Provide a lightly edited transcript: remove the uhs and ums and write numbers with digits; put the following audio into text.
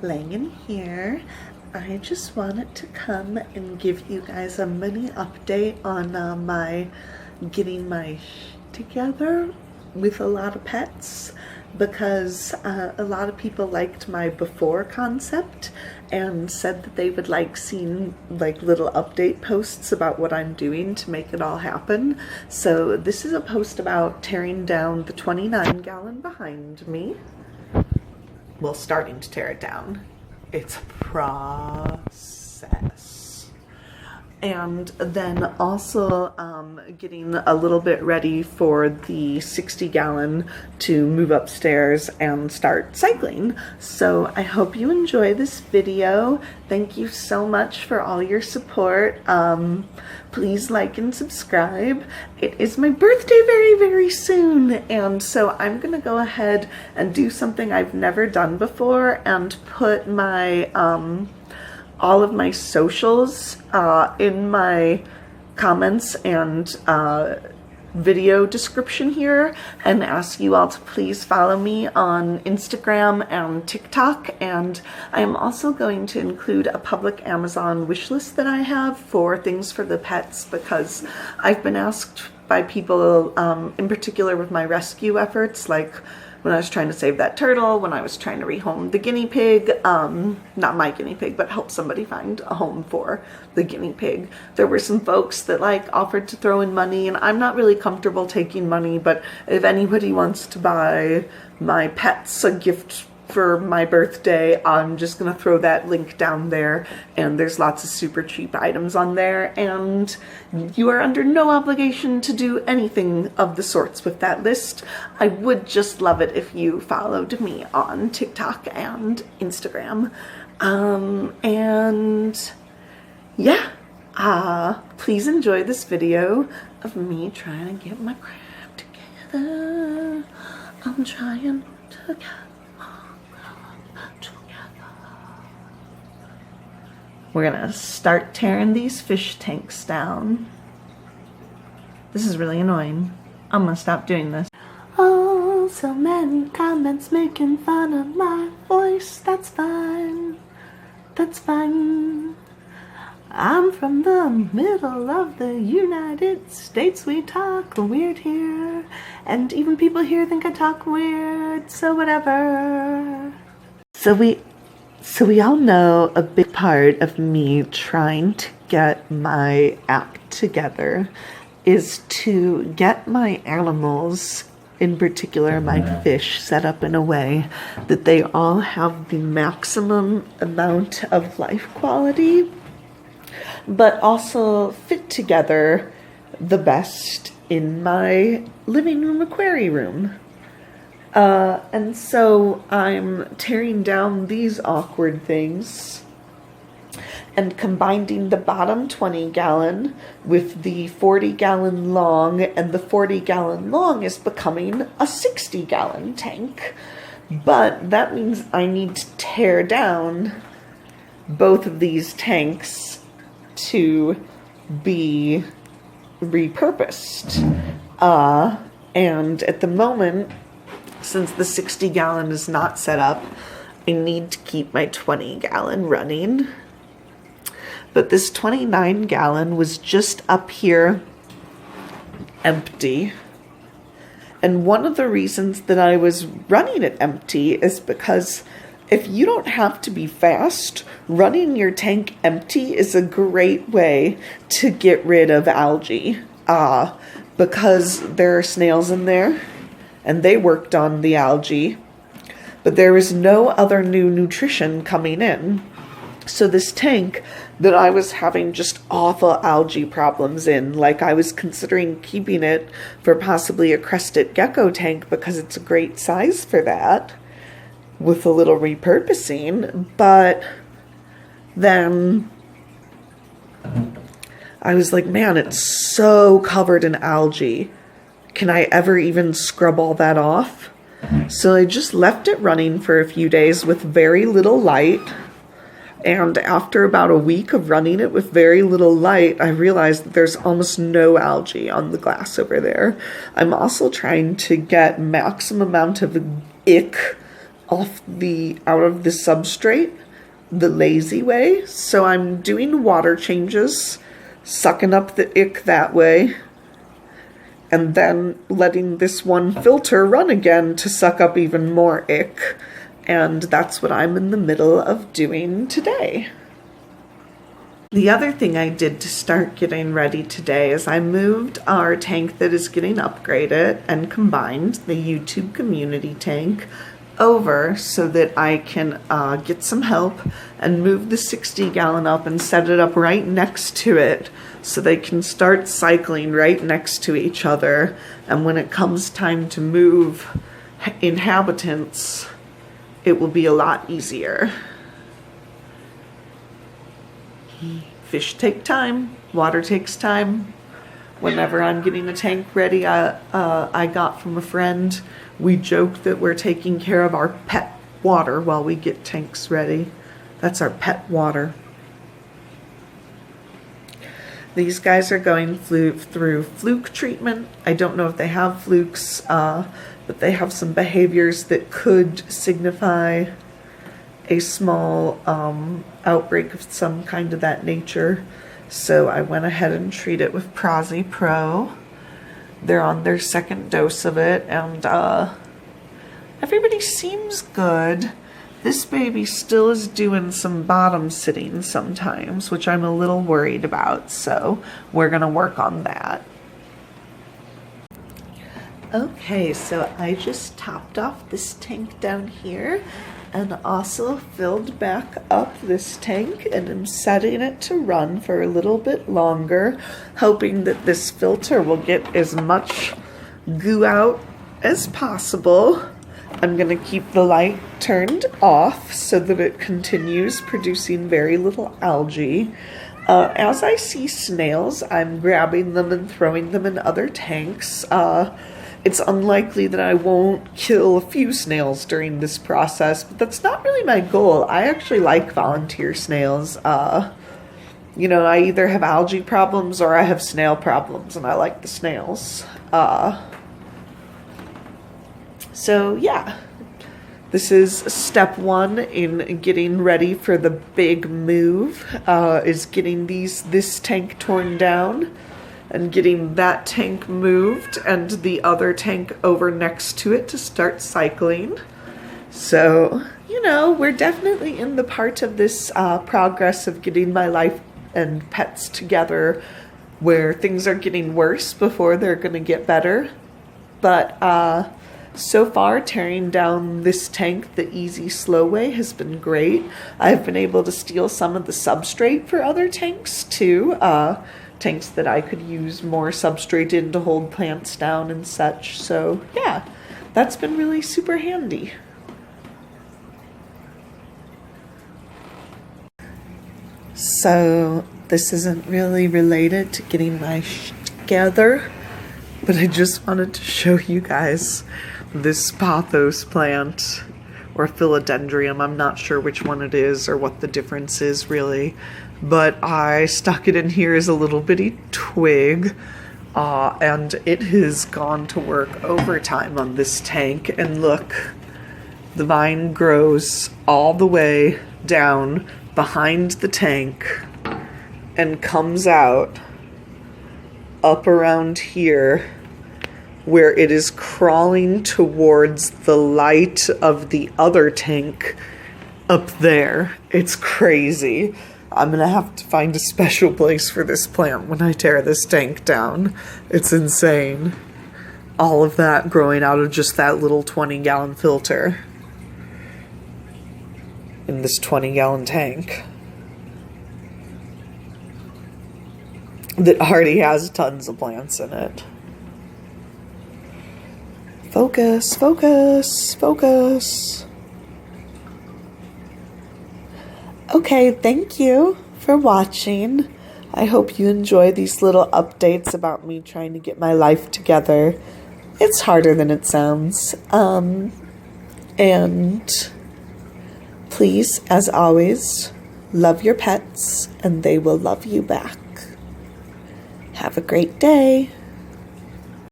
laying in here. I just wanted to come and give you guys a mini update on my getting my together with a lot of pets, because a lot of people liked my before concept and said that they would like seeing like little update posts about what I'm doing to make it all happen. So this is a post about tearing down the 29-gallon behind me. Well, starting to tear it down. It's a process. And then also getting a little bit ready for the 60-gallon to move upstairs and start cycling. So I hope you enjoy this video. Thank you so much for all your support. Please like and subscribe. It is my birthday very, very soon, and so I'm gonna go ahead and do something I've never done before and put my all of my socials in my comments and video description here, and ask you all to please follow me on Instagram and TikTok. And I am also going to include a public Amazon wish list that I have for things for the pets, because I've been asked by people, in particular with my rescue efforts, like when I was trying to save that turtle, when I was trying to rehome the guinea pig, not my guinea pig, but help somebody find a home for the guinea pig. There were some folks that like offered to throw in money, and I'm not really comfortable taking money, but if anybody wants to buy my pets a gift for my birthday, I'm just gonna throw that link down there, and there's lots of super cheap items on there, and you are under no obligation to do anything of the sorts with that list. I would just love it if you followed me on TikTok and Instagram. And yeah, please enjoy this video of me trying to get my crap together. I'm trying to get We're gonna start tearing these fish tanks down. This is really annoying. I'm gonna stop doing this. Oh, so many comments making fun of my voice. That's fine. That's fine. I'm from the middle of the United States. We talk weird here. And even people here think I talk weird, so whatever. So we all know a big part of me trying to get my act together is to get my animals, in particular my fish, set up in a way that they all have the maximum amount of life quality, but also fit together the best in my living room aquarium room. And so I'm tearing down these awkward things and combining the bottom 20-gallon with the 40-gallon long, and the 40-gallon long is becoming a 60-gallon tank. But that means I need to tear down both of these tanks to be repurposed. And at the moment, since the 60-gallon is not set up, I need to keep my 20-gallon running. But this 29-gallon was just up here empty. And one of the reasons that I was running it empty is because if you don't have to be fast, running your tank empty is a great way to get rid of algae. Because there are snails in there, and they worked on the algae, but there was no other new nutrition coming in. So this tank that I was having just awful algae problems in, like I was considering keeping it for possibly a crested gecko tank because it's a great size for that with a little repurposing, but then I was like, man, it's so covered in algae. Can I ever even scrub all that off? So I just left it running for a few days with very little light. And after about a week of running it with very little light, I realized that there's almost no algae on the glass over there. I'm also trying to get maximum amount of ick out of the substrate the lazy way. So I'm doing water changes, sucking up the ick that way, and then letting this one filter run again to suck up even more ick. And that's what I'm in the middle of doing today. The other thing I did to start getting ready today is I moved our tank that is getting upgraded and combined, the YouTube community tank, over so that I can get some help and move the 60-gallon up and set it up right next to it so they can start cycling right next to each other. And when it comes time to move inhabitants, it will be a lot easier. Fish take time, water takes time. Whenever I'm getting a tank ready, I got from a friend, we joke that we're taking care of our pet water while we get tanks ready. That's our pet water. These guys are going through fluke treatment. I don't know if they have flukes, but they have some behaviors that could signify a small outbreak of some kind of that nature. So I went ahead and treated it with Prozi Pro. They're on their second dose of it, and everybody seems good. This baby still is doing some bottom sitting sometimes, which I'm a little worried about, so we're gonna work on that. Okay, so I just topped off this tank down here and also filled back up this tank, and I'm setting it to run for a little bit longer, hoping that this filter will get as much goo out as possible. I'm going to keep the light turned off so that it continues producing very little algae. As I see snails, I'm grabbing them and throwing them in other tanks. It's unlikely that I won't kill a few snails during this process, but that's not really my goal. I actually like volunteer snails. You know, I either have algae problems or I have snail problems, and I like the snails. So yeah, this is step one in getting ready for the big move, is getting this tank torn down and getting that tank moved and the other tank over next to it to start cycling. So, you know, we're definitely in the part of this progress of getting my life and pets together where things are getting worse before they're going to get better. But so far, tearing down this tank the easy, slow way has been great. I've been able to steal some of the substrate for other tanks too. Tanks that I could use more substrate in to hold plants down and such. So yeah, that's been really super handy. So this isn't really related to getting my together, but I just wanted to show you guys this Pothos plant, or philodendron. I'm not sure which one it is or what the difference is really, but I stuck it in here as a little bitty twig, and it has gone to work overtime on this tank. And look, the vine grows all the way down behind the tank and comes out up around here, where it is crawling towards the light of the other tank up there. It's crazy. I'm gonna have to find a special place for this plant when I tear this tank down. It's insane. All of that growing out of just that little 20-gallon filter in this 20-gallon tank that already has tons of plants in it. Focus, focus, focus. Okay, thank you for watching. I hope you enjoy these little updates about me trying to get my life together. It's harder than it sounds. And please, as always, love your pets and they will love you back. Have a great day.